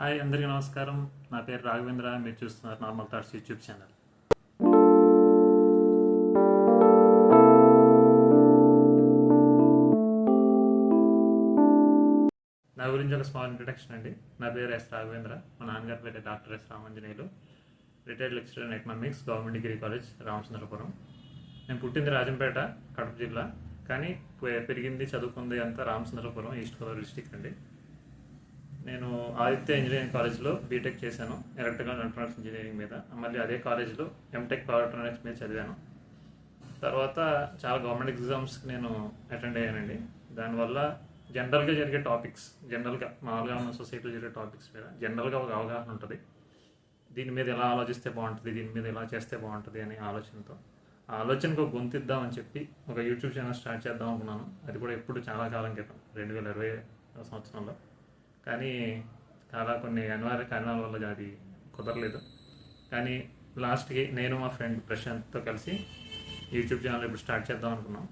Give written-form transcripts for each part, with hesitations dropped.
Hi అందరికీ నమస్కారం. నా పేరు రాఘవేంద్ర. మీరు చూస్తున్నారు నార్మల్ థాట్స్ యూట్యూబ్ ఛానల్. నా గురించి ఒక స్మాల్ ఇంట్రడక్షన్ అండి. నా పేరు ఎస్ రాఘవేంద్ర. మా నాన్నగారి పేరు doctor yes Ramanjaneyulu, retired lecturer in economics, government degree college, Ramachandrapuram. నేను పుట్టింది రాజంపేట, కడప జిల్లా, కానీ పెరిగింది చదువుకుంది అంతా రామచంద్రపురం, ఈస్ట్ గోదావరి డిస్టిక్ అండి. నేను ఆదిత్య ఇంజనీరింగ్ కాలేజ్లో బీటెక్ చేశాను, ఎలక్ట్రికల్ ఎలక్ట్రానిక్స్ ఇంజనీరింగ్ మీద. మళ్ళీ అదే కాలేజ్లో ఎంటెక్ పవర్ ఎలక్ట్రానిక్స్ మీద చదివాను. తర్వాత చాలా గవర్నమెంట్ ఎగ్జామ్స్కి నేను అటెండ్ అయ్యానండి. దానివల్ల జనరల్గా జరిగే టాపిక్స్, జనరల్గా మామూలుగా ఉన్న సొసైటీలో జరిగే టాపిక్స్ మీద జనరల్గా ఒక అవగాహన ఉంటుంది. దీని మీద ఎలా ఆలోచిస్తే బాగుంటుంది, దీని మీద ఎలా చేస్తే బాగుంటుంది అనే ఆలోచనతో, ఆ ఆలోచనకు ఒక గొంతిద్దామని చెప్పి ఒక యూట్యూబ్ ఛానల్ స్టార్ట్ చేద్దాం అనుకున్నాను. అది కూడా ఎప్పుడు చాలా కాలం క్రితం, 2020 సంవత్సరంలో. కానీ చాలా కొన్ని అనివార్య కారణాల వల్ల అది కుదరలేదు. కానీ లాస్ట్కి నేను మా ఫ్రెండ్ ప్రశాంత్తో కలిసి యూట్యూబ్ ఛానల్ ఇప్పుడు స్టార్ట్ చేద్దాం అనుకున్నాం.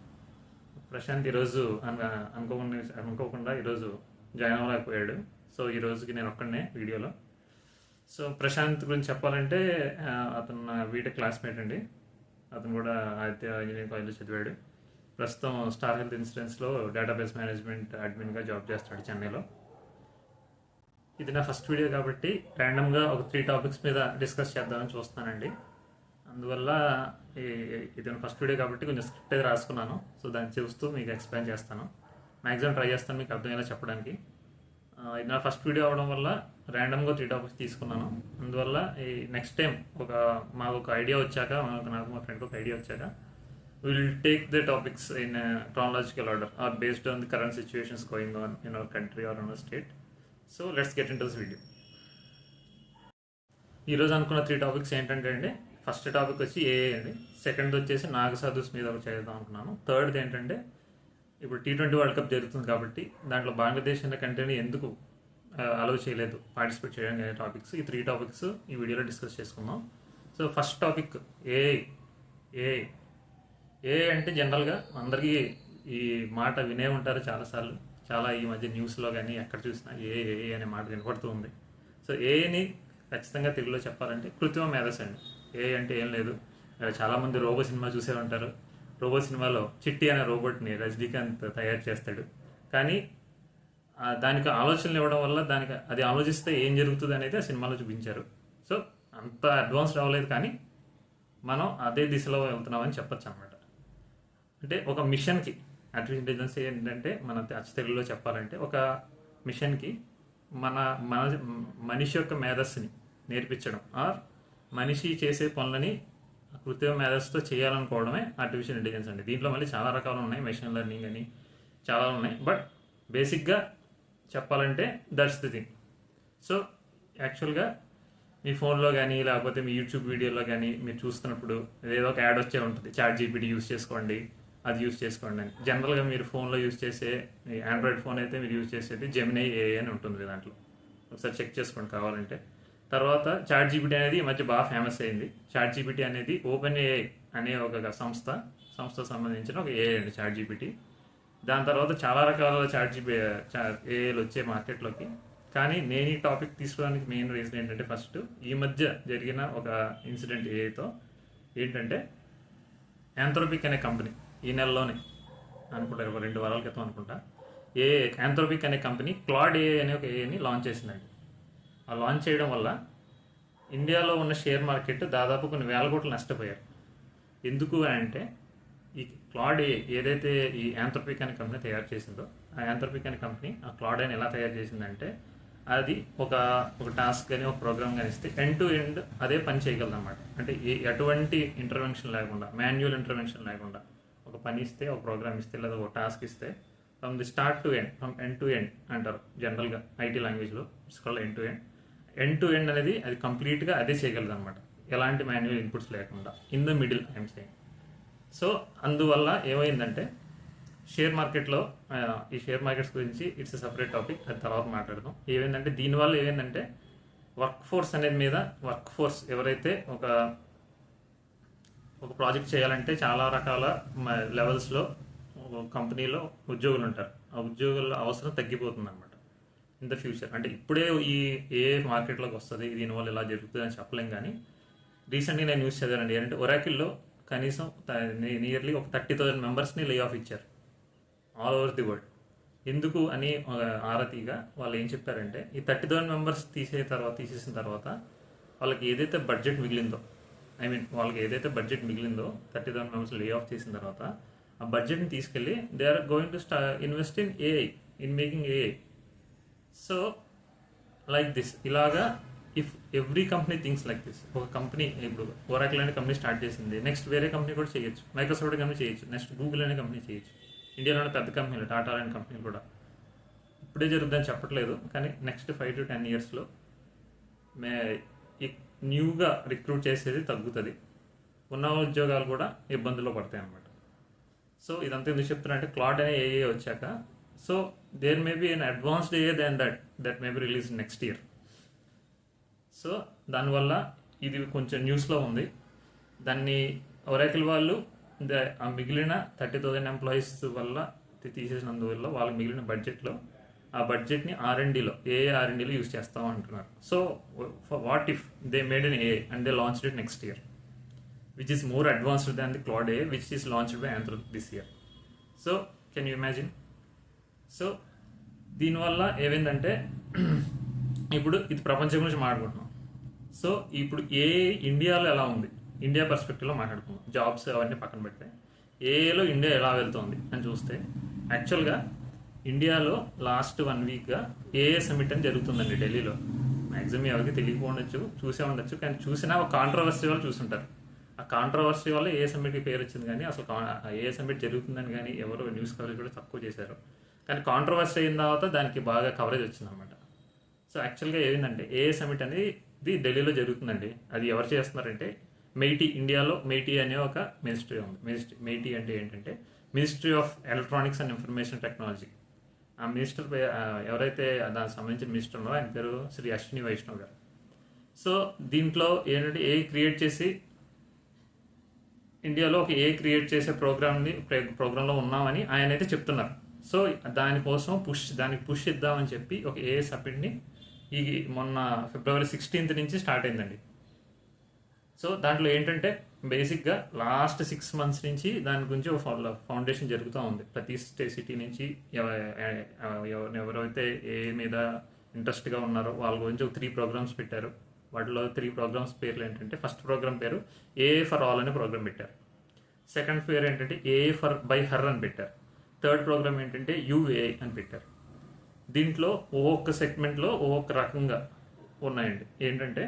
ప్రశాంత్ ఈరోజు అనుకోకుండా ఈరోజు జాయిన్ అవ్వలేకపోయాడు. సో ఈ రోజుకి నేను ఒక్కడనే వీడియోలో. సో ప్రశాంత్ గురించి చెప్పాలంటే అతను నా బీటెక్ క్లాస్మేట్ అండి. అతను కూడా ఆదిత్య ఇంజనీరింగ్ కాలేజ్లో చదివాడు. ప్రస్తుతం స్టార్ హెల్త్ ఇన్సూరెన్స్లో డేటాబేస్ మేనేజ్మెంట్ అడ్మిన్గా జాబ్ చేస్తాడు చెన్నైలో. ఇది నా ఫస్ట్ వీడియో కాబట్టి ర్యాండమ్గా ఒక 3 టాపిక్స్ మీద డిస్కస్ చేద్దామని చూస్తానండి. అందువల్ల ఇది నా ఫస్ట్ వీడియో కాబట్టి కొంచెం స్క్రిప్ట్ అయితే రాసుకున్నాను. సో దాన్ని చూస్తూ మీకు ఎక్స్ప్లెయిన్ చేస్తాను. మ్యాక్సిమం ట్రై చేస్తాను మీకు అర్థమయ్యేలా చెప్పడానికి. ఇది నా ఫస్ట్ వీడియో అవడం వల్ల ర్యాండమ్గా 3 టాపిక్స్ తీసుకున్నాను. అందువల్ల ఈ నెక్స్ట్ టైం మాకు ఒక ఐడియా వచ్చాక, నాకు మా ఫ్రెండ్కి ఒక ఐడియా వచ్చాక, will take the topics in chronological order or based on the current situations going on in our country or in our state. So let's get into this video. ఈరోజు అనుకున్న 3 topics ఏంటంటే అండి, first topic వచ్చి AI అండి. Second వచ్చేసి నాగసాధుస్ మీద ఒక చేద్దాం అనుకున్నాను. థర్డ్ ఏంటంటే ఇప్పుడు T20 వరల్డ్ కప్ జరుగుతుంది కాబట్టి దాంట్లో బంగ్లాదేశ్ అనే కంట్రీని ఎందుకు అలౌ చేయలేదు పార్టిసిపేట్ చేయడానికి అనే టాపిక్స్. ఈ 3 టాపిక్స్ ఈ వీడియోలో డిస్కస్ చేసుకుందాం. So first topic AI. AI అంటే జనరల్గా అందరికీ ఈ మాట వినే ఉంటారు చాలాసార్లు. చాలా ఈ మధ్య న్యూస్లో కానీ ఎక్కడ చూసినా ఏఐ అనే మాట వినపడుతూ ఉంది. సో ఏఐని ఖచ్చితంగా తెలుగులో చెప్పాలంటే కృత్రిమ మేధస్సు అండి. ఏఐ అంటే ఏం లేదు. చాలామంది రోబో సినిమా చూసే ఉంటారు. రోబో సినిమాలో చిట్టి అనే రోబోట్ని రజనీకాంత్ తయారు చేస్తాడు. కానీ దానికి ఆలోచనలు ఇవ్వడం వల్ల అది ఆలోచిస్తే ఏం జరుగుతుంది అనేది ఆ సినిమాలో చూపించారు. సో అంత అడ్వాన్స్డ్ అవ్వలేదు, కానీ మనం అదే దిశలో వెళ్తున్నామని చెప్పచ్చు అనమాట. అంటే ఒక మిషన్కి ఆర్టిఫిషియల్ ఇంటెలిజెన్స్ ఏంటంటే, మన అచ్చ తెలుగులో చెప్పాలంటే ఒక మిషన్కి మనిషి యొక్క మేధస్సుని నేర్పించడం, ఆర్ మనిషి చేసే పనులని కృత్రిమ మేధస్సుతో చేయాలనుకోవడమే ఆర్టిఫిషియల్ ఇంటెలిజెన్స్ అండి. దీంట్లో మళ్ళీ చాలా రకాలు ఉన్నాయి, మెషిన్ లెర్నింగ్ అని చాలా ఉన్నాయి. బట్ బేసిక్గా చెప్పాలంటే దట్స్ ది థింగ్. సో యాక్చువల్గా మీ ఫోన్లో కానీ లేకపోతే మీ యూట్యూబ్ వీడియోలో కానీ మీరు చూస్తున్నప్పుడు ఏదో ఒక యాడ్ వచ్చే ఉంటుంది, ChatGPT యూస్ చేసుకోండి, అది యూస్ చేసుకోండి అని. జనరల్గా మీరు ఫోన్లో యూస్ చేసే ఆండ్రాయిడ్ ఫోన్ అయితే మీరు యూస్ చేసేది జెమినీ ఏఐ అని ఉంటుంది. దాంట్లో ఒకసారి చెక్ చేసుకోండి కావాలంటే. తర్వాత ChatGPT అనేది ఈ మధ్య బాగా ఫేమస్ అయింది. ChatGPT అనేది ఓపెన్ ఏఐ అనే ఒక సంస్థ సంబంధించిన ఒక ఏఐ అండి ChatGPT. దాని తర్వాత చాలా రకాల ఏఐలు వచ్చే మార్కెట్లోకి. కానీ నేను ఈ టాపిక్ తీసుకోవడానికి మెయిన్ రీజన్ ఏంటంటే, ఫస్ట్ ఈ మధ్య జరిగిన ఒక ఇన్సిడెంట్ ఏఐతో ఏంటంటే, యాంథ్రోపిక్ అనే కంపెనీ ఈ నెలలోనే అనుకుంటా, 2 వారాల క్రితం అనుకుంటా, యాంథ్రోపిక్ అనే కంపెనీ క్లాడ్ ఏఐ అనే ఒక ఏఐని లాంచ్ చేసిందండి. ఆ లాంచ్ చేయడం వల్ల ఇండియాలో ఉన్న షేర్ మార్కెట్ దాదాపు కొన్ని వేల కోట్లు నష్టపోయారు. ఎందుకు అంటే, ఈ క్లాడ్ ఏదైతే ఈ యాంథ్రోపిక్ అనే కంపెనీ తయారు చేసిందో, ఆ యాంథ్రోపిక్ అనే కంపెనీ ఆ క్లాడ్ అని ఎలా తయారు చేసిందంటే, అది ఒక టాస్క్ కానీ ఒక ప్రోగ్రామ్ కానీ ఇస్తే ఎండ్ టు ఎండ్ అదే పని చేయగలదు అనమాట. అంటే ఎటువంటి ఇంటర్వెన్షన్ లేకుండా, మాన్యువల్ ఇంటర్వెన్షన్ లేకుండా ఒక పని ఇస్తే, ఒక ప్రోగ్రామ్ ఇస్తే, లేదా ఒక టాస్క్ ఇస్తే, from the start to end, from end to end అంటారు జనరల్గా ఐటీ లాంగ్వేజ్లో. It's called end to end అనేది అది కంప్లీట్గా అదే చేయగలదు అనమాట, ఎలాంటి మాన్యువల్ ఇన్పుట్స్ లేకుండా. In the middle I'm saying. So అందువల్ల ఏమైందంటే, షేర్ మార్కెట్లో ఈ షేర్ మార్కెట్స్ గురించి ఇట్స్ సపరేట్ టాపిక్, అది తర్వాత మాట్లాడదాం. దీనివల్ల ఏమైందంటే వర్క్ ఫోర్స్ ఎవరైతే ఒక ప్రాజెక్ట్ చేయాలంటే చాలా రకాల లెవెల్స్లో కంపెనీలో ఉద్యోగులు ఉంటారు. ఆ ఉద్యోగుల అవసరం తగ్గిపోతుంది అనమాట. In the future. అంటే ఇప్పుడే ఈ ఏ మార్కెట్లోకి వస్తుంది, దీనివల్ల ఇలా జరుగుతుంది అని చెప్పలేం. కానీ రీసెంట్గా నేను న్యూస్ చదివానండి. ఏంటంటే ఒరాకిల్లో కనీసం నియర్లీ ఒక 30,000 మెంబర్స్ని లే ఆఫ్ ఇచ్చారు ఆల్ ఓవర్ ది వరల్డ్. ఎందుకు అని ఆరతీగా వాళ్ళు ఏం చెప్పారంటే, ఈ 30,000 మెంబర్స్ తీసేసిన తర్వాత వాళ్ళకి ఏదైతే బడ్జెట్ మిగిలిందో, వాళ్ళకి ఏదైతే బడ్జెట్ మిగిలిందో 30,000 మెంబర్స్ లే ఆఫ్ చేసిన తర్వాత ఆ బడ్జెట్ని తీసుకెళ్ళి they are going to invest in AI, in making AI. So like this, ఇలాగా if every company things like this, ఒక కంపెనీ ఇప్పుడు ఒరాకిల్ అనే కంపెనీ స్టార్ట్ చేసింది, నెక్స్ట్ వేరే కంపెనీ కూడా చేయొచ్చు, మైక్రోసాఫ్ట్ కంపెనీ చేయొచ్చు, నెక్స్ట్ గూగుల్ అనే కంపెనీ చేయొచ్చు. ఇండియాలోనే పెద్ద కంపెనీలు టాటా అనే కంపెనీలు కూడా ఇప్పుడే జరుగుతుందని చెప్పట్లేదు, కానీ నెక్స్ట్ 5 to 10 yearsలో న్యూగా రిక్రూట్ చేసేది తగ్గుతుంది, ఉన్న ఉద్యోగాలు కూడా ఇబ్బందుల్లో పడతాయి అన్నమాట. సో ఇదంతా ఎందుకు చెప్తున్నా అంటే, క్లాడ్ అనే ఏఏ వచ్చాక so there may be an advanced AI then that may be release next year. So దానివల్ల ఇది కొంచెం న్యూస్లో ఉంది. దాన్ని ఒరాకిల్ వాళ్ళు ఆ మిగిలిన 30,000 ఎంప్లాయీస్ వల్ల తీసేసినందువల్ల వాళ్ళకి మిగిలిన బడ్జెట్లో ఆ బడ్జెట్ని R&Dలో ఆర్ఎండ్డీలో యూజ్ చేస్తాం అంటున్నారు. So what if they made an AI and they launched it next year which is more advanced than the Claude AI, which is launched by Anthropic this year. So can you imagine? So దీనివల్ల ఏమైందంటే ఇప్పుడు ఇది ప్రపంచం గురించి మాట్లాడుకుంటున్నాం. So ఇప్పుడు ఇండియాలో ఎలా ఉంది, ఇండియా పర్స్పెక్టివ్లో మాట్లాడుకుందాం. జాబ్స్ అవన్నీ పక్కన పెడితే ఏఏలో ఇండియా ఎలా వెళ్తుంది అని చూస్తే, యాక్చువల్గా ఇండియాలో లాస్ట్ 1 weekగా ఏఏ సమిట్ అని జరుగుతుందండి ఢిల్లీలో. మ్యాక్సిమం ఎవరికి తెలియకపోవచ్చు, చూసే ఉండొచ్చు, కానీ చూసినా ఒక కాంట్రవర్సీ వాళ్ళు చూసుంటారు. ఆ కాంట్రవర్సీ వల్ల ఏ సమ్మిట్కి పేరు వచ్చింది, కానీ అసలు ఏ సమ్మిట్ జరుగుతుందని కానీ ఎవరు న్యూస్ కవరేజ్ కూడా తక్కువ చేశారు. కానీ కాంట్రవర్సీ అయిన తర్వాత దానికి బాగా కవరేజ్ వచ్చిందన్నమాట. సో యాక్చువల్గా ఏమైందంటే ఏ సమ్మిట్ అనేది ఢిల్లీలో జరుగుతుందండి. అది ఎవరు చేస్తున్నారంటే మెయిటీ, ఇండియాలో మెయిటీ అనే ఒక మినిస్ట్రీ ఉంది. మెయిటీ అంటే ఏంటంటే ministry of electronics and information technology. ఆ మినిస్టర్ ఎవరైతే దానికి సంబంధించిన మినిస్టర్ ఉన్నారో ఆయన పేరు శ్రీ అశ్విని వైష్ణవ్ గారు. సో దీంట్లో ఏంటంటే ఏ క్రియేట్ చేసి ఇండియాలో ఒక క్రియేట్ చేసే ప్రోగ్రాంలో ఉన్నామని ఆయన అయితే చెప్తున్నారు. సో దానికోసం దానికి పుష్ ఇద్దామని చెప్పి ఒక సబ్మిట్ని మొన్న February 16th నుంచి స్టార్ట్ అయిందండి. సో దాంట్లో ఏంటంటే బేసిక్గా లాస్ట్ 6 months నుంచి దాని గురించి ఒక ఫౌండేషన్ జరుగుతూ ఉంది. ప్రతి సిటీ నుంచి ఎవరైతే మీద ఇంట్రెస్ట్గా ఉన్నారో వాళ్ళ గురించి ఒక 3 programs పెట్టారు. వాటిలో 3 programs పేర్లు ఏంటంటే, ఫస్ట్ ప్రోగ్రామ్ పేరు ఏఏ ఫర్ ఆల్ అనే ప్రోగ్రామ్ పెట్టారు. సెకండ్ పేరు ఏంటంటే ఏఏ ఫర్ బై హర్ అని పెట్టారు. థర్డ్ ప్రోగ్రామ్ ఏంటంటే యుఏఐ అని పెట్టారు. దీంట్లో ఒక్కొక్క సెగ్మెంట్లో ఒక్కొక్క రకంగా ఉన్నాయండి. ఏంటంటే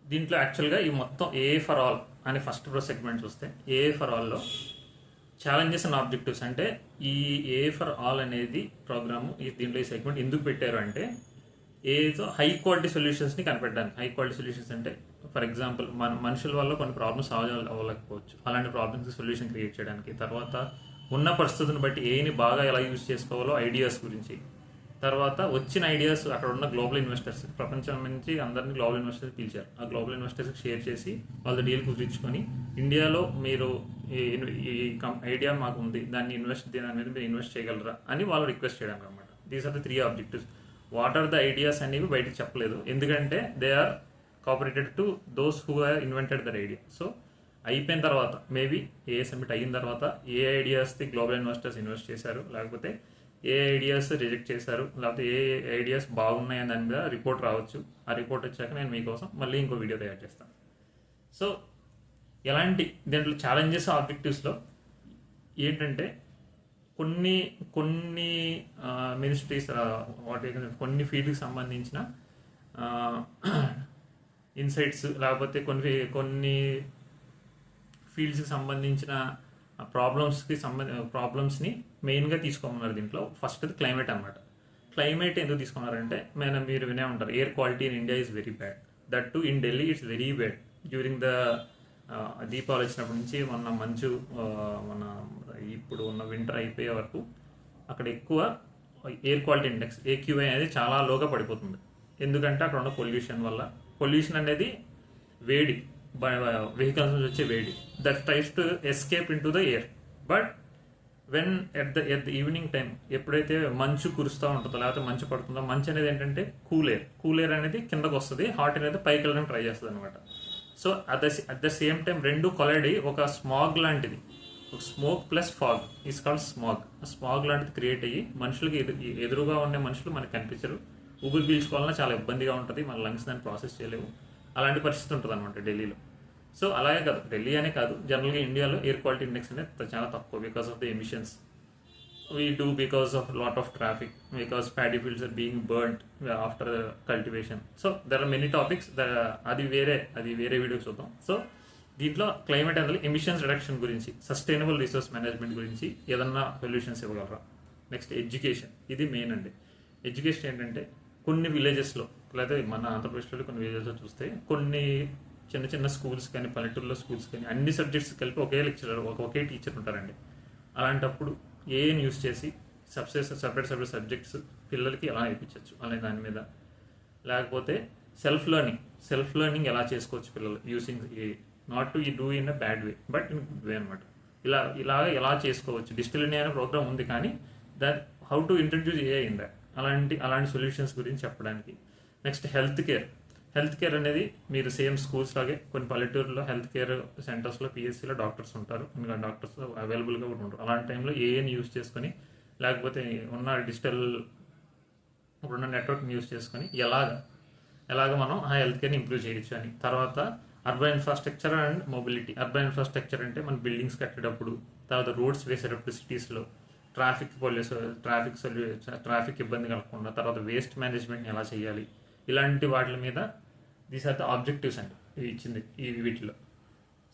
దీంట్లో యాక్చువల్గా ఈ మొత్తం ఏఏ ఫర్ ఆల్ అనే ఫస్ట్ సెగ్మెంట్ చూస్తే, ఏఏ ఫర్ ఆల్లో ఛాలెంజెస్ అండ్ ఆబ్జెక్టివ్స్ అంటే ఈ ఏఏ ఫర్ ఆల్ అనేది ప్రోగ్రాము దీంట్లో ఈ సెగ్మెంట్ ఎందుకు పెట్టారు అంటే, ఏదో హై క్వాలిటీ సొల్యూషన్స్ని కనిపెట్టడానికి. హై క్వాలిటీ సొల్యూషన్స్ అంటే ఫర్ ఎగ్జాంపుల్ మనుషుల వల్ల కొన్ని ప్రాబ్లమ్స్ సాల్వ్ అవ్వలేకపోవచ్చు, అలాంటి ప్రాబ్లమ్స్కి సొల్యూషన్ క్రియేట్ చేయడానికి. తర్వాత ఉన్న పరిస్థితులను బట్టి ఏని బాగా ఎలా యూజ్ చేసుకోవాలో ఐడియాస్ గురించి. తర్వాత వచ్చిన ఐడియాస్ అక్కడ ఉన్న గ్లోబల్ ఇన్వెస్టర్స్, ప్రపంచం నుంచి అందరినీ గ్లోబల్ ఇన్వెస్టర్స్ పిలిచారు. ఆ గ్లోబల్ ఇన్వెస్టర్స్కి షేర్ చేసి వాళ్ళ డీల్ కుదిరించుకొని, ఇండియాలో మీరు ఈ ఐడియా మాకు ఉంది, దాని మీద మీరు ఇన్వెస్ట్ చేయగలరా అని వాళ్ళు రిక్వెస్ట్ చేయడానికి అనమాట. These are the 3 objectives. What are the ideas అనేవి బయటకు చెప్పలేదు, ఎందుకంటే they are cooperated to those who have invented that idea. So అయిపోయిన తర్వాత మేబీ సబ్మిట్ అయిన తర్వాత ఏ ఐడియాస్ది గ్లోబల్ ఇన్వెస్టర్స్ ఇన్వెస్ట్ చేశారు, లేకపోతే ఏ ఐడియాస్ రిజెక్ట్ చేశారు, లేకపోతే ఏ ఐడియాస్ బాగున్నాయని దాని మీద రిపోర్ట్ రావచ్చు. ఆ రిపోర్ట్ వచ్చాక నేను మీకోసం మళ్ళీ ఇంకో వీడియో తయారు చేస్తాను. సో ఎలాంటి దీంట్లో ఛాలెంజెస్ ఆబ్జెక్టివ్స్లో ఏంటంటే కొన్ని మినిస్ట్రీస్ కొన్ని ఫీల్డ్కి సంబంధించిన ఇన్సైట్స్, లేకపోతే కొన్ని ఫీల్డ్స్కి సంబంధించిన ప్రాబ్లమ్స్ని మెయిన్గా తీసుకోమన్నారు. దీంట్లో ఫస్ట్ క్లైమేట్ అనమాట. క్లైమేట్ ఎందుకు తీసుకున్నారంటే, మీరు వినే ఉంటారు air quality in India is very bad, that to in Delhi it's very bad. During the Deepavali వచ్చినప్పటి నుంచి మన ఇప్పుడు ఉన్న వింటర్ అయిపోయే వరకు అక్కడ ఎక్కువ ఎయిర్ క్వాలిటీ ఇండెక్స్ AQI అనేది చాలా లోగా పడిపోతుంది. ఎందుకంటే అక్కడ ఉన్న పొల్యూషన్ అనేది వేడి, వెహికల్స్ నుంచి వచ్చే వేడి, that tries to escape into the air. But when at the evening time ఎప్పుడైతే మంచు కురుస్తూ ఉంటుందో లేకపోతే మంచు పడుతుందో, మంచు అనేది ఏంటంటే కూల్ ఎయిర్ అనేది కిందకు వస్తుంది, హాట్ ఎయిర్ అనేది పైకి వెళ్ళడానికి ట్రై చేస్తుంది అనమాట. So at the same time రెండు కొలైడ్ ఒక స్మాగ్ లాంటిది, ఒక smoke plus fog is called smog. Smog లాంటిది క్రియేట్ అయ్యి మనుషులకి ఎదురుగా ఉండే మనుషులు మనకి కనిపించరు, ఊపిరి పీల్చుకోవాలన్నా చాలా ఇబ్బందిగా ఉంటుంది, మన లంగ్స్ దాన్ని ప్రాసెస్ చేయలేవు, అలాంటి పరిస్థితి ఉంటుంది అనమాట ఢిల్లీలో. సో అలాగే కాదు, ఢిల్లీ అనే కాదు, జనరల్గా ఇండియాలో ఎయిర్ క్వాలిటీ ఇండెక్స్ అనేది చాలా తక్కువ because of the emissions we do, because of lot of traffic, because paddy fields are being burned after cultivation. So there are many topics, అది వేరే వీడియో చూద్దాం. సో దీంట్లో క్లైమేట్ అనేది ఎమిషన్స్ రిడక్షన్ గురించి, sustainable resource management గురించి ఏదన్నా solutions ఇవ్వగలరా. Next education, ఇది మెయిన్ అండి. ఎడ్యుకేషన్ ఏంటంటే కొన్ని విలేజెస్లో లేదా మన ఆంధ్రప్రదేశ్లో కొన్ని విలేజెస్లో చూస్తే కొన్ని చిన్న చిన్న స్కూల్స్ కానీ పల్లెటూరులో స్కూల్స్ కానీ అన్ని సబ్జెక్ట్స్ కలిపి ఒకే లెక్చరర్ ఒకే టీచర్ ఉంటారండి. అలాంటప్పుడు ఏఎన్ యూస్ చేసి సపరేట్ సబ్జెక్ట్స్ పిల్లలకి ఎలా నేర్పించవచ్చు అనే దాని మీద, లేకపోతే సెల్ఫ్ లెర్నింగ్ ఎలా చేసుకోవచ్చు పిల్లలు using A, not to do in a bad way but in good way అనమాట. ఇలా ఎలా చేసుకోవచ్చు, డిజిటల్ ఇండియా అనే ప్రోగ్రామ్ ఉంది, కానీ that how to introduce A in that, అలాంటి సొల్యూషన్స్ గురించి చెప్పడానికి. నెక్స్ట్ హెల్త్ కేర్ అనేది మీరు సేమ్ స్కూల్స్ లాగే కొన్ని పల్లెటూరులో హెల్త్ కేర్ సెంటర్స్లో పిఎస్సీలో డాక్టర్స్ ఉంటారు, ఇంకా డాక్టర్స్ అవైలబుల్గా కూడా ఉంటారు. అలాంటి టైంలో ఏఎన్ యూస్ చేసుకొని, లేకపోతే ఇప్పుడున్న నెట్వర్క్ని యూస్ చేసుకొని ఎలాగ మనం ఆ హెల్త్ కేర్ని ఇంప్రూవ్ చేయొచ్చు అని. తర్వాత urban infrastructure and mobility. Urban infrastructure అంటే మన బిల్డింగ్స్ కట్టేటప్పుడు, తర్వాత రోడ్స్ వేసేటప్పుడు సిటీస్లో ట్రాఫిక్ ఇబ్బంది కలగకుండా, తర్వాత వేస్ట్ మేనేజ్మెంట్ని ఎలా చేయాలి, ఇలాంటి వాటి మీద దీస్ ఆర్ ద ఆబ్జెక్టివ్స్ అండి ఇవి ఇచ్చింది వీటిలో.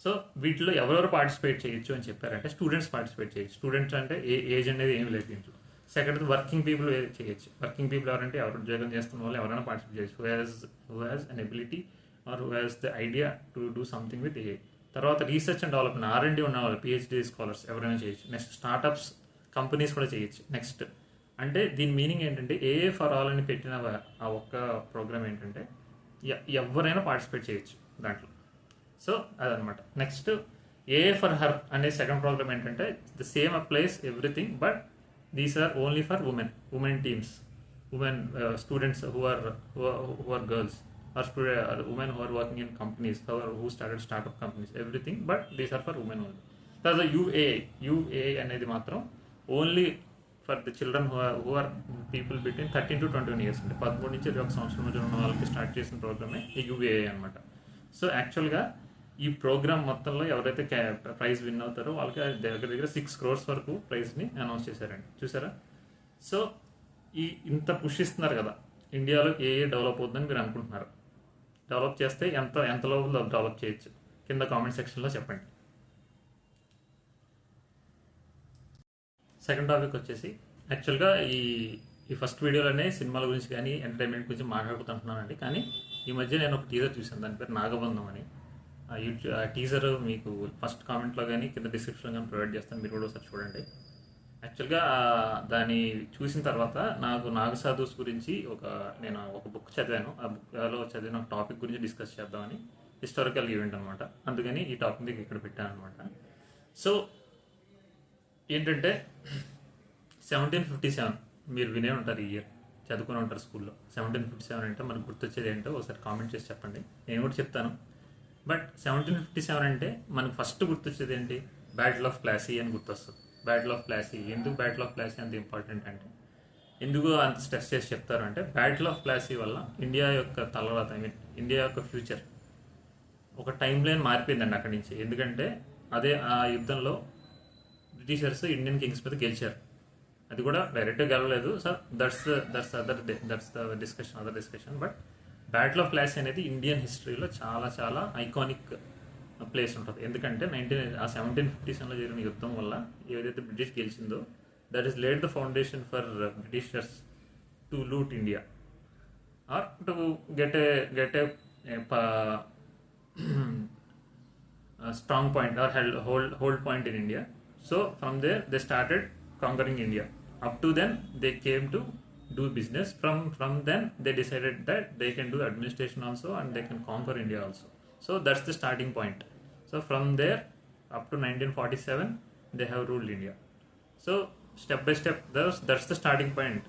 సో వీటిలో ఎవరెవరు పార్టిసిపేట్ చేయొచ్చు అని చెప్పారంటే స్టూడెంట్స్ పార్టిసిపేట్ చేయొచ్చు. స్టూడెంట్స్ అంటే ఏజ్ అనేది ఏమి లేదు దీంట్లో. సెకండ్ వర్కింగ్ పీపుల్ చేయొచ్చు. వర్కింగ్ పీపుల్ ఎవరంటే ఎవరు ఉద్యోగం చేస్తున్న వాళ్ళు ఎవరైనా పార్టిసిపేట్ చేయొచ్చు, who has an ability or who has the idea to do something with AI. తర్వాత రీసెర్చ్ అండ్ డెవలప్మెంట్, R&D ఉన్న వాళ్ళు, PhD స్కాలర్స్ ఎవరైనా చేయొచ్చు. నెక్స్ట్ స్టార్టప్స్, కంపెనీస్ కూడా చేయొచ్చు. నెక్స్ట్ అంటే దీని మీనింగ్ ఏంటంటే ఏఏ ఫర్ ఆల్ అని పెట్టిన ఆ ఒక్క ప్రోగ్రామ్ ఏంటంటే ఎవరైనా పార్టిసిపేట్ చేయొచ్చు దాంట్లో. సో అదనమాట. నెక్స్ట్ ఏఏ ఫర్ హర్ అనే సెకండ్ ప్రోగ్రామ్ ఏంటంటే the same applies everything, but these are only for women teams, students who are girls or women who are working in companies, who started startup companies, everything, but these are for women only. That's the UAA అనేది మాత్రం only for the children who are people between 13 to 21 years, అంటే 13 నుంచి 21 సంవత్సరం మధ్య ఉన్న వాళ్ళకి start చేసిన ప్రోగ్రామే ఈ UAA అనమాట. సో యాక్చువల్గా ఈ ప్రోగ్రామ్ మొత్తంలో ఎవరైతే ప్రైజ్ విన్ అవుతారో వాళ్ళకి దగ్గర 6 crores వరకు ప్రైజ్ని అనౌన్స్ చేశారండి. చూసారా? సో ఇంత పుష్ ఇస్తున్నారు కదా, ఇండియాలో ఏఏ డెవలప్ అవుతుందని మీరు అనుకుంటున్నారు. డెవలప్ చేస్తే ఎంతలో డెవలప్ చేయొచ్చు కింద కామెంట్ సెక్షన్లో చెప్పండి. సెకండ్ టాపిక్ వచ్చేసి యాక్చువల్గా ఈ ఫస్ట్ వీడియోలోనే సినిమాల గురించి కానీ ఎంటర్టైన్మెంట్ గురించి మాట్లాడుకుంటున్నానండి. కానీ ఈ మధ్య నేను ఒక టీజర్ చూసాను, దాని పేరు నాగబంధం అని. ఆ టీజర్ మీకు ఫస్ట్ కామెంట్లో కానీ కింద డిస్క్రిప్షన్లో కానీ ప్రొవైడ్ చేస్తాను, మీరు కూడా ఒకసారి చూడండి. యాక్చువల్గా దాన్ని చూసిన తర్వాత నాకు నాగసాధుస్ గురించి నేను ఒక బుక్ చదివాను. ఆ బుక్లో చదివిన ఒక టాపిక్ గురించి డిస్కస్ చేద్దామని, హిస్టారికల్ ఈవెంట్ అనమాట. అందుకని ఈ టాపిక్ ఇక్కడ పెట్టాను అనమాట. సో ఏంటంటే 1757 మీరు వినే ఉంటారు, ఈ ఇయర్ చదువుకుని ఉంటారు స్కూల్లో. 1757 అంటే మనకు గుర్తొచ్చేది ఏంటో ఒకసారి కామెంట్ చేసి చెప్పండి, నేను కూడా చెప్తాను. బట్ 1757 అంటే మనకు ఫస్ట్ గుర్తొచ్చేది ఏంటి? బ్యాటిల్ ఆఫ్ ప్లాసీ అని గుర్తొస్తుంది. బ్యాటిల్ ఆఫ్ ప్లాసీ, ఎందుకు బ్యాటిల్ ఆఫ్ ప్లాసీ అంత ఇంపార్టెంట్ అంటే, ఎందుకు అంత స్ట్రెస్ చేసి చెప్తారు అంటే, బ్యాటిల్ ఆఫ్ ప్లాసీ వల్ల ఇండియా యొక్క తలరాత, ఇండియా యొక్క ఫ్యూచర్ ఒక టైం లైన్ మారిపోయిందండి అక్కడి నుంచి. ఎందుకంటే ఆ యుద్ధంలో బ్రిటిషర్స్ ఇండియన్ కింగ్స్ మీద గెలిచారు. అది కూడా డైరెక్ట్గా గెలవలేదు. So that's other discussion. But battle of Plassey అనేది ఇండియన్ హిస్టరీలో చాలా చాలా ఐకానిక్ ప్లేస్ ఉంటుంది. ఎందుకంటే 1757లో జరిగిన యుద్ధం వల్ల ఏదైతే బ్రిటిష్ గెలిచిందో, that is laid the foundation for Britishers to loot India or to get a strong point or hold point in India. So from there they started conquering India. Up to then they came to do business. From then they decided that they can do administration also and they can conquer India also. So that's the starting point. So from there up to 1947 they have ruled India. So step by step that's the starting point.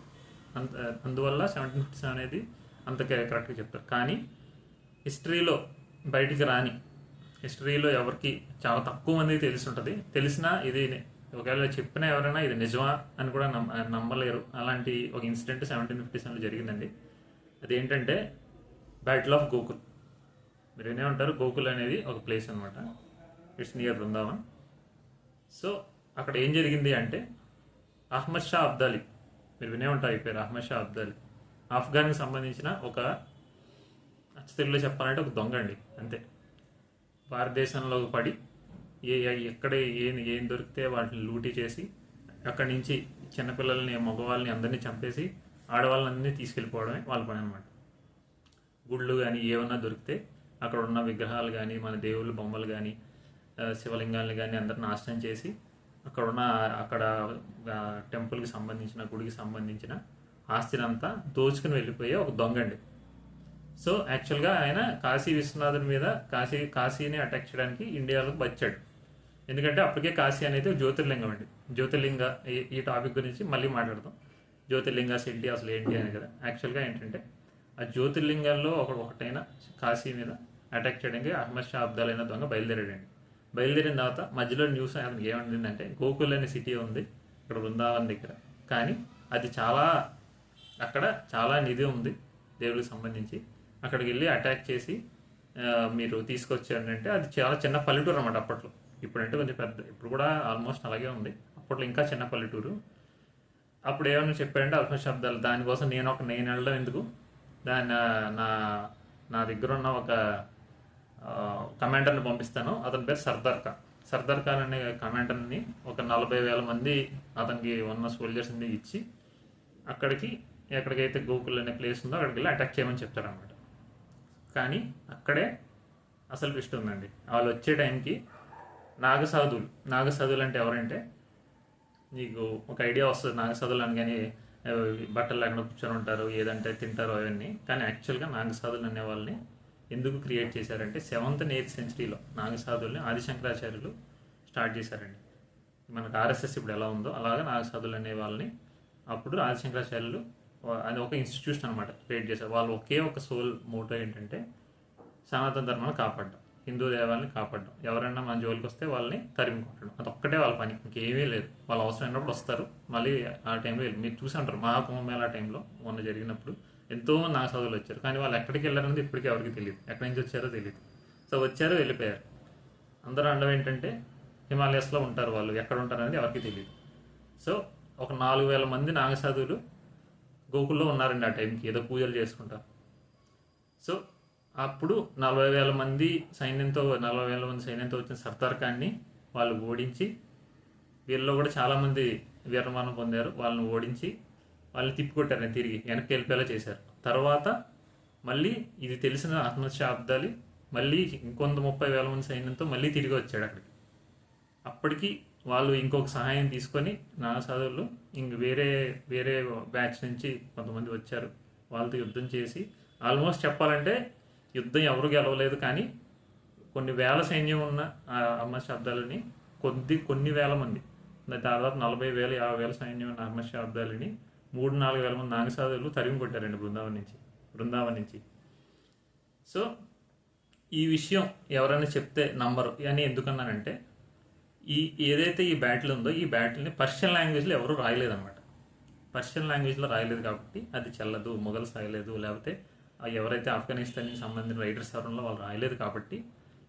అందువల్ల 1757 అనేది అంత కరెక్ట్గా చెప్తారు. కానీ హిస్టరీలో బయటికి రాని, హిస్టరీలో ఎవరికి చాలా తక్కువ మందికి తెలిసి ఉంటుంది. తెలిసినా ఇది ఒకవేళ చెప్పినా ఎవరైనా ఇది నిజమా అని కూడా నమ్మలేరు. అలాంటి ఒక ఇన్సిడెంట్ 1757లో జరిగిందండి. అదేంటంటే బ్యాటిల్ ఆఫ్ గోకుల్. మీరు వినే ఉంటారు, గోకుల్ అనేది ఒక ప్లేస్ అనమాట. It's near Brindavan. సో అక్కడ ఏం జరిగింది అంటే అహ్మద్ షా అబ్దాలి, మీరు వినే ఉంటారు ఈ పేరు, అహ్మద్ షా అబ్దాలి ఆఫ్ఘన్కి సంబంధించిన ఒక, తెలుగులో చెప్పాలంటే ఒక దొంగ అండి అంతే. భారతదేశంలో పడి ఎక్కడ ఏం దొరికితే వాటిని లూటీ చేసి అక్కడి నుంచి చిన్నపిల్లల్ని, మగవాళ్ళని అందరినీ చంపేసి ఆడవాళ్ళని తీసుకెళ్ళిపోవడమే వాళ్ళ పని అనమాట. గుళ్ళు కానీ ఏమన్నా దొరికితే అక్కడ ఉన్న విగ్రహాలు కానీ, మన దేవుళ్ళ బొమ్మలు కానీ, శివలింగాలను కానీ అందరిని నాశనం చేసి అక్కడ టెంపుల్కి సంబంధించిన, గుడికి సంబంధించిన ఆస్తినంతా దోచుకుని వెళ్ళిపోయే ఒక దొంగండి. సో యాక్చువల్గా ఆయన కాశీ విశ్వనాథుని మీద కాశీని అటాక్ చేయడానికి ఇండియాలోకి వచ్చాడు. ఎందుకంటే అప్పటికే కాశీ అనేది జ్యోతిర్లింగం అండి. జ్యోతిర్లింగ ఈ టాపిక్ గురించి మళ్ళీ మాట్లాడదాం. జ్యోతిర్లింగాస్ ఏంటి, అసలు ఏంటి అని కదా. యాక్చువల్గా ఏంటంటే ఆ జ్యోతిర్లింగాల్లో ఒకటైన కాశీ మీద అటాక్ చేయడానికి అహ్మద్ షా అబ్దాలి అయిన దొంగ బయలుదేరాడండి. బయలుదేరిన తర్వాత మధ్యలో న్యూస్ అతనికి ఏమంటుందంటే గోకుల్ అనే సిటీ ఉంది ఇక్కడ బృందావన్ దగ్గర, కానీ అది అక్కడ చాలా నిధి ఉంది దేవుడికి సంబంధించి. అక్కడికి వెళ్ళి అటాక్ చేసి మీరు తీసుకొచ్చారంటే అది చాలా చిన్న పల్లెటూరు అనమాట అప్పట్లో. ఇప్పుడంటే కొంచెం పెద్ద, ఇప్పుడు కూడా ఆల్మోస్ట్ అలాగే ఉంది. అప్పట్లో ఇంకా చిన్న పల్లెటూరు. అప్పుడు ఏమన్నా చెప్పారంటే అల్ఫా శబ్దాలు, దానికోసం నేను వెళ్ళడం ఎందుకు, నా దగ్గర ఉన్న ఒక కమాండర్ని పంపిస్తాను, అతని పేరు సర్దార్ ఖాన్ అనే కమాండర్ని ఒక 40,000 మంది అతనికి ఉన్న సోల్జర్స్ని ఇచ్చి ఎక్కడికైతే గోకుల్ అనే ప్లేస్ ఉందో అక్కడికి వెళ్ళి అటాక్ చేయమని చెప్తారనమాట. కానీ అక్కడే అసలు ట్విస్ట్ ఉందండి. వాళ్ళు వచ్చే టైంకి నాగసాధువులు అంటే ఎవరంటే నీకు ఒక ఐడియా వస్తుంది. నాగసాధువులు అనగానే బట్టలు లేకుండా కూర్చొని ఉంటారు, ఏదంటే తింటారు అవన్నీ. కానీ యాక్చువల్గా నాగసాధువులు అనే వాళ్ళని ఎందుకు క్రియేట్ చేశారంటే 7th and 8th centuryలో నాగసాధువుల్ని ఆదిశంకరాచార్యులు స్టార్ట్ చేశారండి. మనకు ఆర్ఎస్ఎస్ ఇప్పుడు ఎలా ఉందో అలాగే నాగసాధువులు అనే వాళ్ళని అప్పుడు ఆదిశంకరాచార్యులు అది ఒక ఇన్స్టిట్యూషన్ అనమాట క్రియేట్ చేశారు. వాళ్ళు ఒకే ఒక సోల్ మోటో ఏంటంటే సనాతన ధర్మాన్ని కాపాడడం, హిందూ దేవాలని కాపాడడం, ఎవరైనా మన జోలికి వస్తే వాళ్ళని తరిమి కొట్టడం, అదొక్కటే వాళ్ళ పని, ఇంకేమీ లేదు. వాళ్ళు అవసరమైనప్పుడు వస్తారు, మళ్ళీ ఆ టైంలో మీరు చూసి ఉంటారు మహాకుంభమేళా టైంలో మొన్న జరిగినప్పుడు ఎంతోమంది నాగసాధువులు వచ్చారు. కానీ వాళ్ళు ఎక్కడికి వెళ్ళారనేది ఇప్పటికీ ఎవరికి తెలియదు, ఎక్కడి నుంచి వచ్చారో తెలియదు. సో వచ్చారో వెళ్ళిపోయారు. అందరూ అండం ఏంటంటే హిమాలయస్లో ఉంటారు, వాళ్ళు ఎక్కడ ఉంటారు అనేది ఎవరికి తెలియదు. సో ఒక 4,000 మంది నాగసాధువులు గోకుల్లో ఉన్నారండి ఆ టైంకి, ఏదో పూజలు చేసుకుంటారు. సో అప్పుడు 40,000 మంది సైన్యంతో వచ్చిన సర్దార్ ఖాన్ని వాళ్ళు ఓడించి, వీళ్ళలో కూడా చాలామంది వీరమరణం పొందారు. వాళ్ళని ఓడించి వాళ్ళు తిప్పికొట్టారు, తిరిగి వెనక్కి వెళ్ళిపోయేలా చేశారు. తర్వాత మళ్ళీ ఇది తెలిసిన అహ్మద్ షా అబ్దాలి మళ్ళీ ఇంకొంత 30,000 మంది సైన్యంతో మళ్ళీ తిరిగి వచ్చాడు అక్కడికి. అప్పటికి వాళ్ళు ఇంకొక సహాయం తీసుకొని నాగసాధువులు వేరే బ్యాచ్ నుంచి కొంతమంది వచ్చారు, వాళ్ళతో యుద్ధం చేసి ఆల్మోస్ట్ చెప్పాలంటే యుద్ధం ఎవరు గెలవలేదు. కానీ కొన్ని వేల సైన్యం ఉన్న అహ్మద్ షా అబ్దాలిని కొన్ని వేల మంది, దాదాపు 40,000 50,000 సైన్యం ఉన్న అహ్మద్ షా అబ్దాలిని 3-4 మంది నాగసాధువులు తరిమి కొట్టారండి బృందావన్ నుంచి. సో ఈ విషయం ఎవరైనా చెప్తే నంబరు అని ఎందుకన్నానంటే ఏదైతే ఈ బ్యాటిల్ ఉందో ఈ బ్యాటిల్ని పర్షియన్ లాంగ్వేజ్లో ఎవరు రాయలేదన్నమాట. పర్షియన్ లాంగ్వేజ్లో రాయలేదు కాబట్టి అది చెల్లదు, మొఘల్స్ రాయలేదు, లేకపోతే ఎవరైతే ఆఫ్ఘనిస్తాన్కి సంబంధించిన రైటర్స్ ఎవరిలో వాళ్ళు రాయలేదు కాబట్టి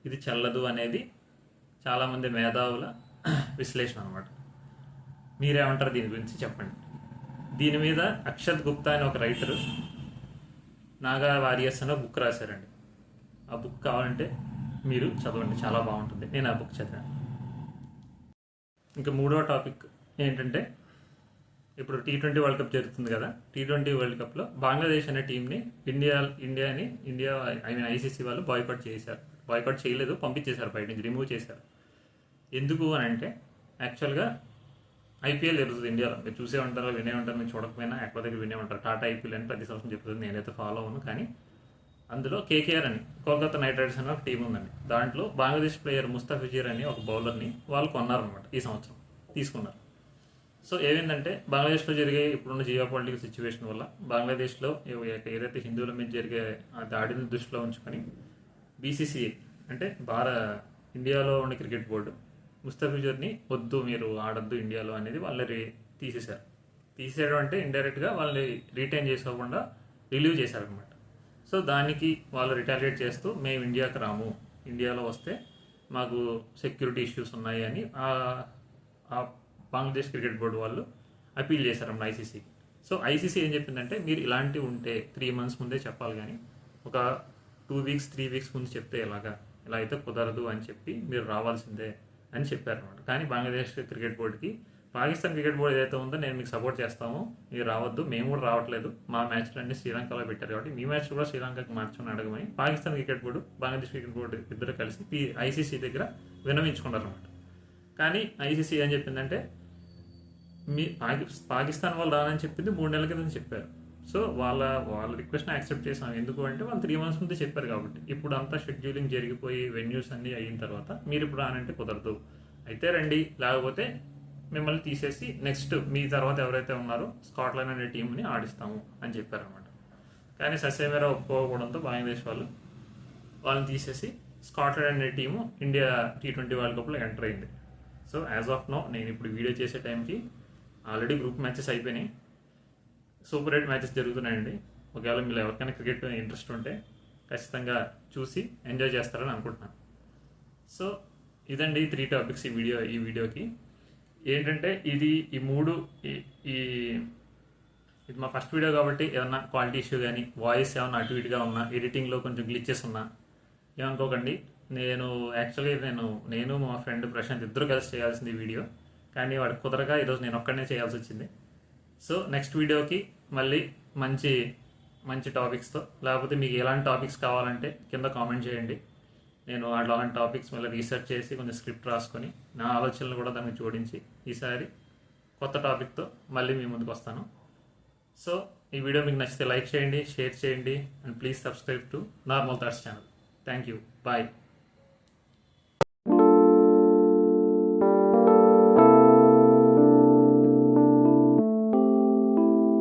ఇది చెల్లదు అనేది చాలామంది మేధావుల విశ్లేషణ అనమాట. మీరేమంటారు దీని గురించి చెప్పండి. దీని మీద అక్షత్ గుప్తా అనే ఒక రైటరు నాగా వారియర్స్ అనే బుక్ రాశారండి. ఆ బుక్ కావాలంటే మీరు చదవండి, చాలా బాగుంటుంది. నేను ఆ బుక్ చదివాను. ఇంకా 3వ టాపిక్ ఏంటంటే ఇప్పుడు T20 వరల్డ్ కప్ జరుగుతుంది కదా. T20 వరల్డ్ కప్లో బంగ్లాదేశ్ అనే టీంని ఇండియా ఐసీసీ వాళ్ళు బాయ్కాట్ చేయలేదు, పంపించేశారు, బయట నుంచి రిమూవ్ చేశారు. ఎందుకు అని అంటే యాక్చువల్గా ఐపీఎల్ జరుగుతుంది ఇండియాలో, మీరు చూసే ఉంటారు, వినే ఉంటారు, మీరు చూడకపోయినా ఎక్కడ దగ్గర వినే ఉంటారు. టాటా ఐపీఎల్ అని ప్రతి సంవత్సరం చెప్తుంది, నేనైతే ఫాలో అవ్వను. కానీ అందులో కేకేఆర్ అని కోల్కతా నైట్ రైడర్స్ అని ఒక టీం ఉందండి. దాంట్లో బంగ్లాదేశ్ ప్లేయర్ ముస్తాఫిజీర్ అని ఒక బౌలర్ని వాళ్ళు కొన్నారనమాట, ఈ సంవత్సరం తీసుకున్నారు. సో ఏమైందంటే బంగ్లాదేశ్లో జరిగే ఇప్పుడున్న జియో పొలిటికల్ సిచ్యువేషన్ వల్ల బంగ్లాదేశ్లో ఏదైతే హిందువుల మీద జరిగే ఆ దాడిని దృష్టిలో ఉంచుకొని బీసీసీఐ అంటే ఇండియాలో ఉన్న క్రికెట్ బోర్డు ముస్తఫిజుర్ని వద్దు, మీరు ఆడొద్దు ఇండియాలో అనేది వాళ్ళని తీసేశారు. తీసేయడం అంటే ఇండైరెక్ట్గా వాళ్ళని రిటైన్ చేసుకోకుండా రిలీవ్ చేశారనమాట. సో దానికి వాళ్ళు రిటాలియేట్ చేస్తూ మేము ఇండియాకి రాము, ఇండియాలో వస్తే మాకు సెక్యూరిటీ ఇష్యూస్ ఉన్నాయి అని ఆ బంగ్లాదేశ్ క్రికెట్ బోర్డు వాళ్ళు అపీల్ చేశారన్నమాట ఐసీసీకి. సో ఐసీసీ ఏం చెప్పిందంటే మీరు ఇలాంటివి ఉంటే 3 months ముందే చెప్పాలి, కానీ ఒక 2 weeks 3 weeks ముందు చెప్తే ఇలా అయితే కుదరదు అని చెప్పి మీరు రావాల్సిందే అని చెప్పారనమాట. కానీ బంగ్లాదేశ్ క్రికెట్ బోర్డుకి పాకిస్తాన్ క్రికెట్ బోర్డు ఏదైతే ఉందో నేను మీకు సపోర్ట్ చేస్తాము, మీరు రావద్దు, మేము కూడా రావట్లేదు, మా మ్యాచ్లన్నీ శ్రీలంకలో పెట్టారు కాబట్టి మీ మ్యాచ్ కూడా శ్రీలంకకి మార్చమని అడగమని Pakistan cricket board Bangladesh cricket board ఇద్దరు కలిసి ఐసీసీ దగ్గర విన్నవించుకున్నారనమాట. కానీ ఐసీసీ ఏం చెప్పిందంటే పాకిస్తాన్ వాళ్ళు రానని చెప్పింది 3 నెలల కింద చెప్పారు. సో వాళ్ళ రిక్వెస్ట్ని యాక్సెప్ట్ చేసాం. ఎందుకు అంటే వాళ్ళు 3 months ముందే చెప్పారు కాబట్టి. ఇప్పుడు అంతా షెడ్యూలింగ్ జరిగిపోయి వెన్యూస్ అన్నీ అయిన తర్వాత మీరు ఇప్పుడు రానంటే కుదరదు, అయితే రండి, లేకపోతే మిమ్మల్ని తీసేసి నెక్స్ట్ మీ తర్వాత ఎవరైతే ఉన్నారో స్కాట్లాండ్ అనే టీంని ఆడిస్తాము అని చెప్పారనమాట. కానీ ససేమేరా ఒప్పుకోకపోవడంతో బంగ్లాదేశ్ వాళ్ళని తీసేసి స్కాట్లాండ్ అనే టీము ఇండియా T20 వరల్డ్ కప్లో ఎంటర్ అయింది. సో యాజ్ ఆఫ్ నో నేను ఇప్పుడు వీడియో చేసే టైంకి ఆల్రెడీ గ్రూప్ మ్యాచెస్ అయిపోయినాయి, సూపర్ 8 మ్యాచెస్ జరుగుతున్నాయండి. ఒకవేళ మీరు ఎవరికైనా క్రికెట్ ఇంట్రెస్ట్ ఉంటే ఖచ్చితంగా చూసి ఎంజాయ్ చేస్తారని అనుకుంటున్నాను. సో ఇదండి 3 topics ఈ వీడియోకి. ఏంటంటే ఇది మా ఫస్ట్ వీడియో కాబట్టి ఏమన్నా క్వాలిటీ ఇష్యూ కానీ వాయిస్ ఏమన్నా అటు ఇటుగా ఉన్నా, ఎడిటింగ్లో కొంచెం గ్లిచెస్ ఉన్నా ఏమనుకోకండి. నేను మా ఫ్రెండ్ ప్రశాంత్ ఇద్దరు కలిసి చేయాల్సింది ఈ వీడియో, కానీ వాడికి కుదరగా ఈరోజు నేను ఒక్కడనే చేయాల్సి వచ్చింది. సో నెక్స్ట్ వీడియోకి మళ్ళీ మంచి టాపిక్స్తో, లేకపోతే మీకు ఎలాంటి టాపిక్స్ కావాలంటే కింద కామెంట్ చేయండి. నేను అలాంటి టాపిక్స్ మళ్ళీ రీసెర్చ్ చేసి కొంచెం స్క్రిప్ట్ రాసుకొని నా ఆలోచనలు కూడా దానికి జోడించి ఈసారి కొత్త టాపిక్తో మళ్ళీ మీ ముందుకు వస్తాను. సో ఈ వీడియో మీకు నచ్చితే లైక్ చేయండి, షేర్ చేయండి, and please subscribe to Normal Thoughts channel. Thank you, bye.